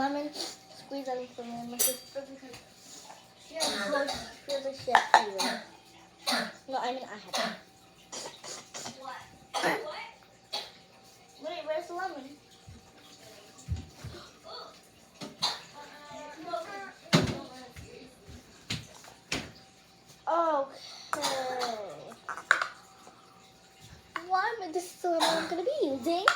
lemon, squeeze everything in my sister because she feels like she has fever. No, I mean I have. What? Wait, where's the lemon? Okay. This is the lemon I'm going to be using.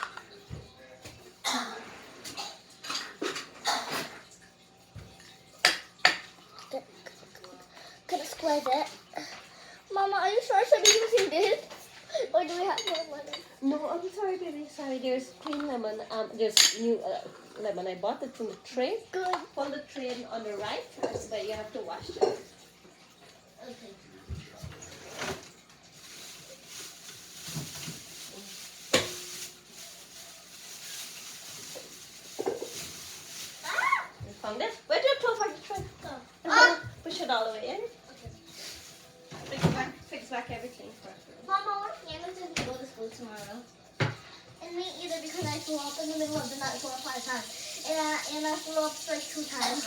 Gonna squeeze it. Mama, are you sure I should be using this? Or do we have more lemon? No, I'm sorry, baby. Sorry, there's plain lemon. There's new lemon. I bought it from the tray. Good. From the tray on the right, but you have to wash it. Okay. You found it? Where's your toe for the tray? Push it all the way in. Okay. Fix back everything first. Mama, what if Anna doesn't go to school tomorrow? And me either because I threw up in the middle of the night 4 or 5 times. And I threw up like 2 times.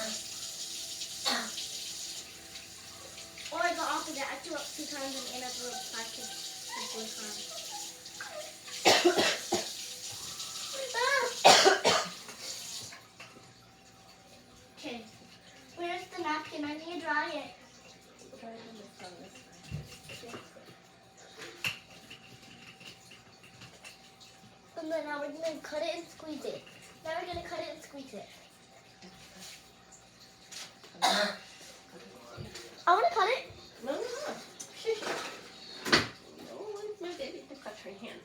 Or the opposite, I threw up 2 times and Anna threw up 4 times. Okay. Where's the napkin? I need to dry it. And then now we're going to cut it and squeeze it. Now we're going to cut it and squeeze it. I want to cut it. No. No, my baby to cut her hand.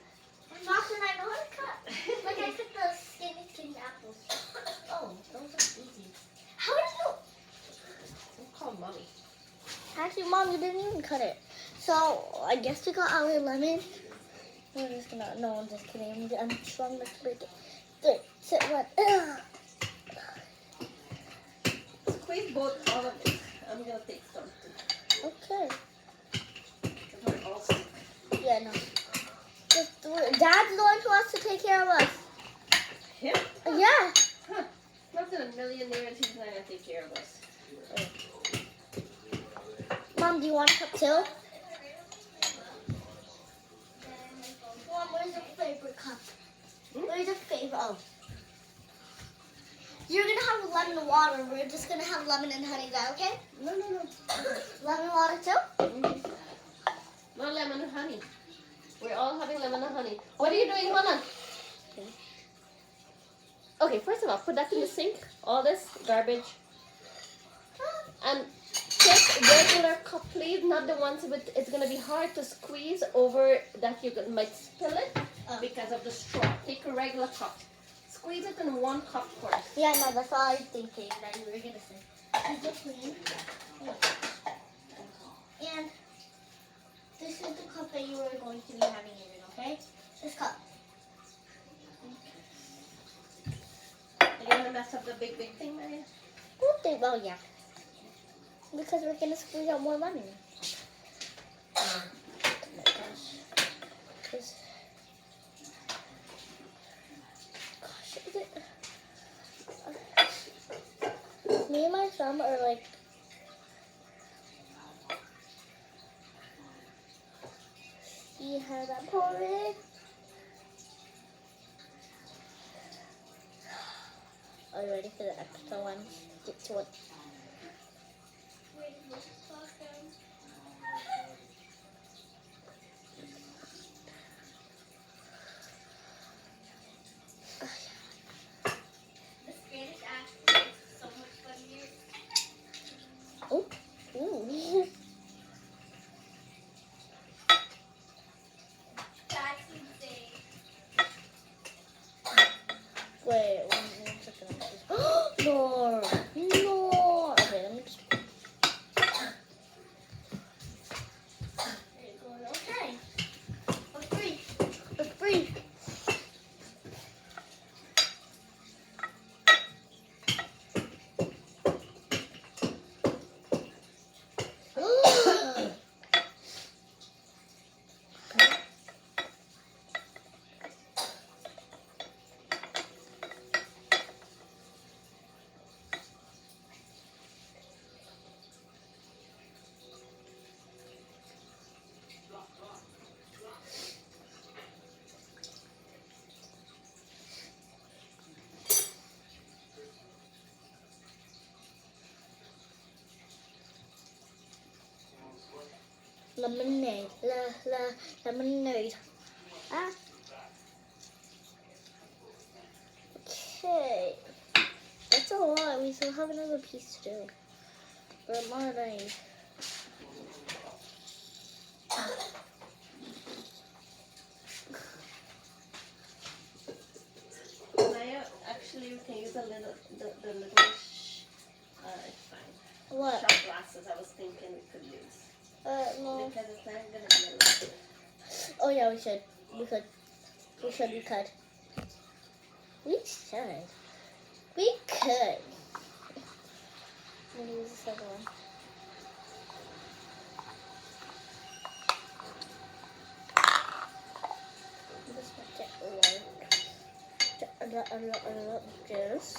Not that I know how to cut. Like I cut the skinny apples. Oh, those are easy. How did you? Don't call mommy. Actually, Mom, you didn't even cut it. So I guess we got our lemon. We're just gonna. No, I'm just kidding. I'm trying to break it. 3, 2, 1. Squeeze both all of it. I'm gonna take some too. Okay. We're all sick. Yeah, no. Dad's the one who has to take care of us. Him? Yeah. Huh. Not in a million years he's not gonna take care of us. Mom, do you want a cup too? Mom, where's your favorite cup? Where's your favorite? Oh. You're going to have lemon water. We're just going to have lemon and honey. Is that okay? No. Lemon water too? Mm-hmm. No lemon and honey. We're all having lemon and honey. What are you doing? Hold on. Okay, first of all, put that in the sink. All this garbage. And take regular cup, please. Not the ones with, it's going to be hard to squeeze over that you might spill it because of the straw. Take a regular cup. Squeeze it in 1 cup first. Yeah, no, that's all I was thinking that you were going to say. Is it clean? And this is the cup that you are going to be having it in, okay? This cup. Are you going to mess up the big thing, Maria? Well, yeah. Because we're going to squeeze out more lemon. Oh my gosh. Is it? Me and my thumb are like. See how that pouring? Are you ready for the extra one? Get to it. Oh, ooh. That's insane. Wait, one second. No. No. Okay, let me just. There you go. Okay. Let's breathe. Let's breathe. Lemonade. Lemonade. Ah. Okay. That's a lot. We still have another piece to do. Lemonade. Maya actually thinks the little it's fine. What? Shot glasses I was thinking we could use. No. Because it's not gonna be a lot. Oh yeah, we should. We could. We should. We could. I'm gonna use this other one. This might get a lot of juice.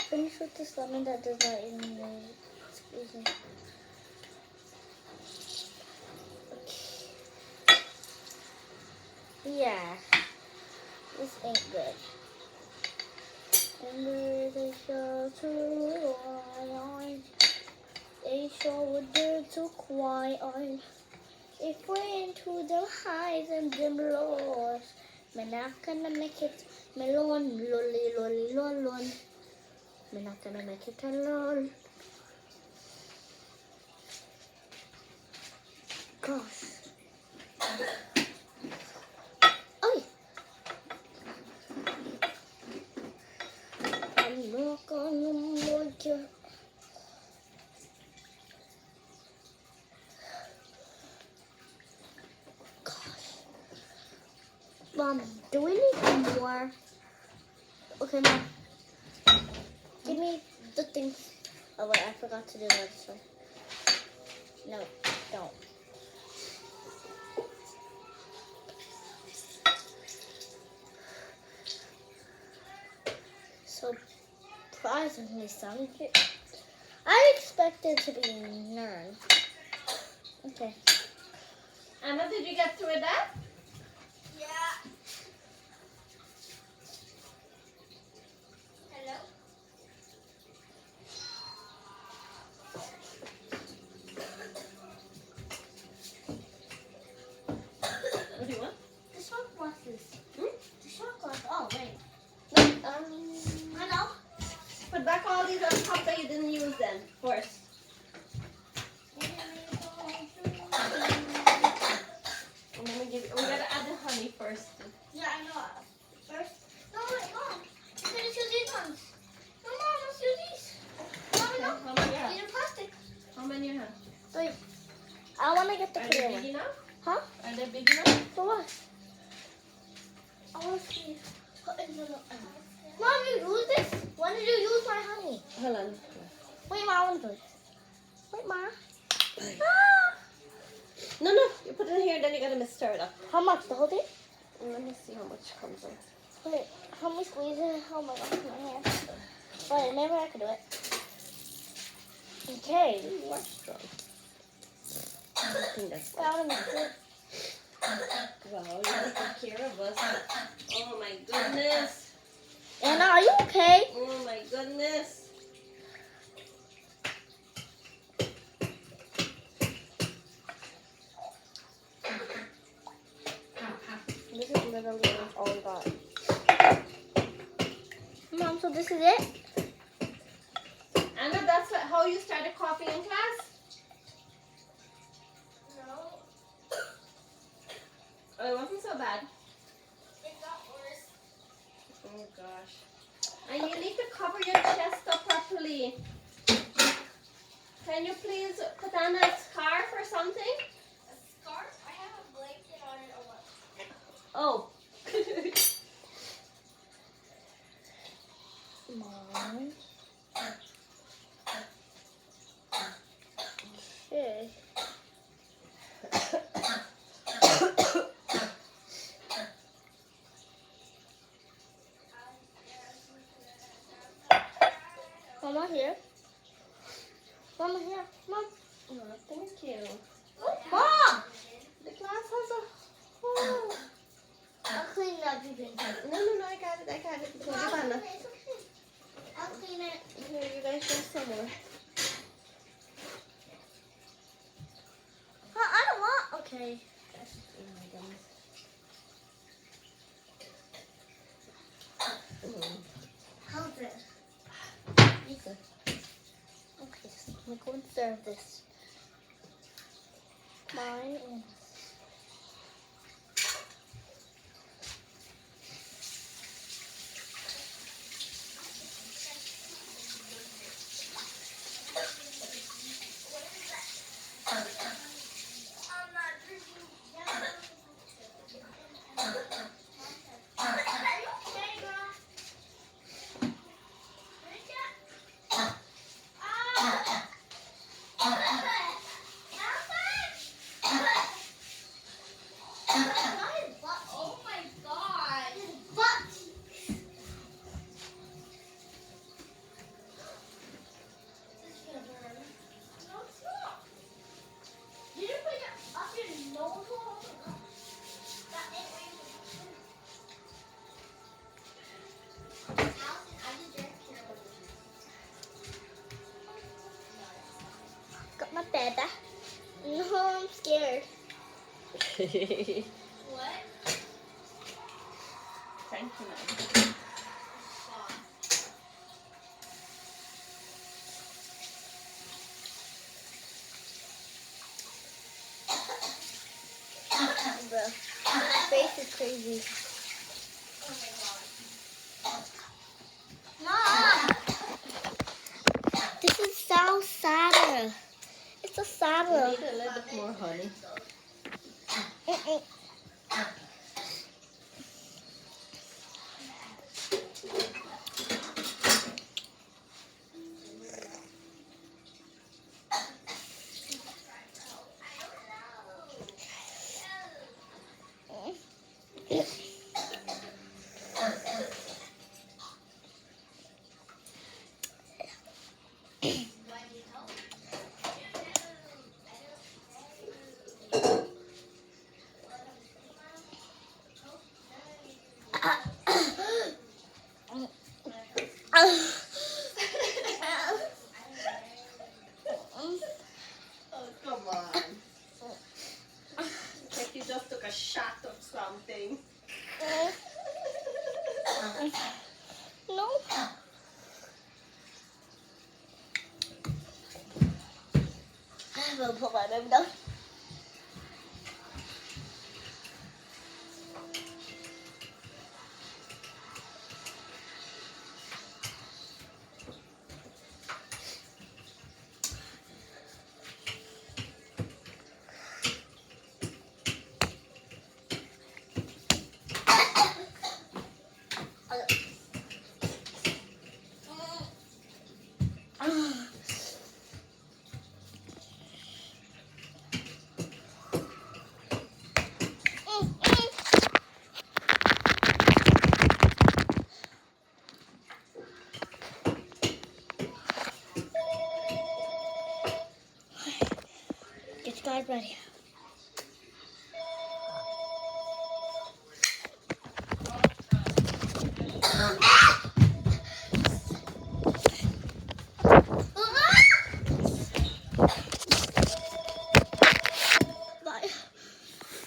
Finish with this lemon that does not even need squeezing. Okay. Yeah, this ain't good. Under the shelter line, they showed there to quiet. It went to the highs and the lows. Me not gonna make it melon, lolly, lolly, lolon. Me not gonna make it alone. Gosh. Oi! I'm not gonna make it. Mom, do we need more? Okay, Mom. Give me the thing. Oh, wait, I forgot to do this one. No, don't. Surprisingly, some. I expected to be none. Okay. Anna, did you get through that? Yeah. Hello? What do you want? The shot glasses. Hmm? The shot glasses. Oh, wait. I know. Put back all these on top that you didn't use then first. We gotta add the honey first. Yeah, I know. First. No, wait, Mom. I'm gonna choose these ones. No, Mom, let's do these. Mom, Okay, no. how many you have? These are plastic. How many you have? 3. I want to get the Are clear they one. big enough? Huh? Are they big enough? For what? I want to see. Mom, you use this? When did you use my honey? Hold on. Wait, Ma, I want to do it. Wait, Ma. Ah! No, you put it in here, then you gotta stir it up. How much? The whole thing? Let me see how much comes in. Wait, how many squeezes? Oh my gosh, my hand. Wait, maybe I can do it. Okay. You are strong. I think that's I want to mix it. wow, you're taking care of us. Oh my goodness. Anna, are you okay? Oh my goodness. This is literally all we got. Mom, so this is it? Anna, that's how you started coughing in class? No. Oh, it wasn't so bad. It got worse. Oh gosh. And you need to cover your chest up properly. Can you please put on a scarf or something? A scarf? Oh. Mine. Okay. Mama here. Mama here. Mom. No, thank you. Mom! The glass has a hole. I'll clean it up, you can take it. No, I got it. It's only Vanna. It's okay. I'll clean it. Here, you guys go somewhere. I don't want. Okay. Oh my goodness. How's it? Okay. Okay, so I'm going to serve this. Mine and I'm not drinking. Oh my god. This is gonna burn. No, it's not. Did you put it up your nose hole? That ain't where you put it. Allison, I just drank peanut butter juice. got my baby. No, I'm scared. What? Thank you, man. Bro, my face is crazy. Mom! This is so sour. It's a You sour. need a little bit more honey. Mm-mm. Oh, come on. Like you just took a shot of something. No. We'll put my baby down. Get your guard ready.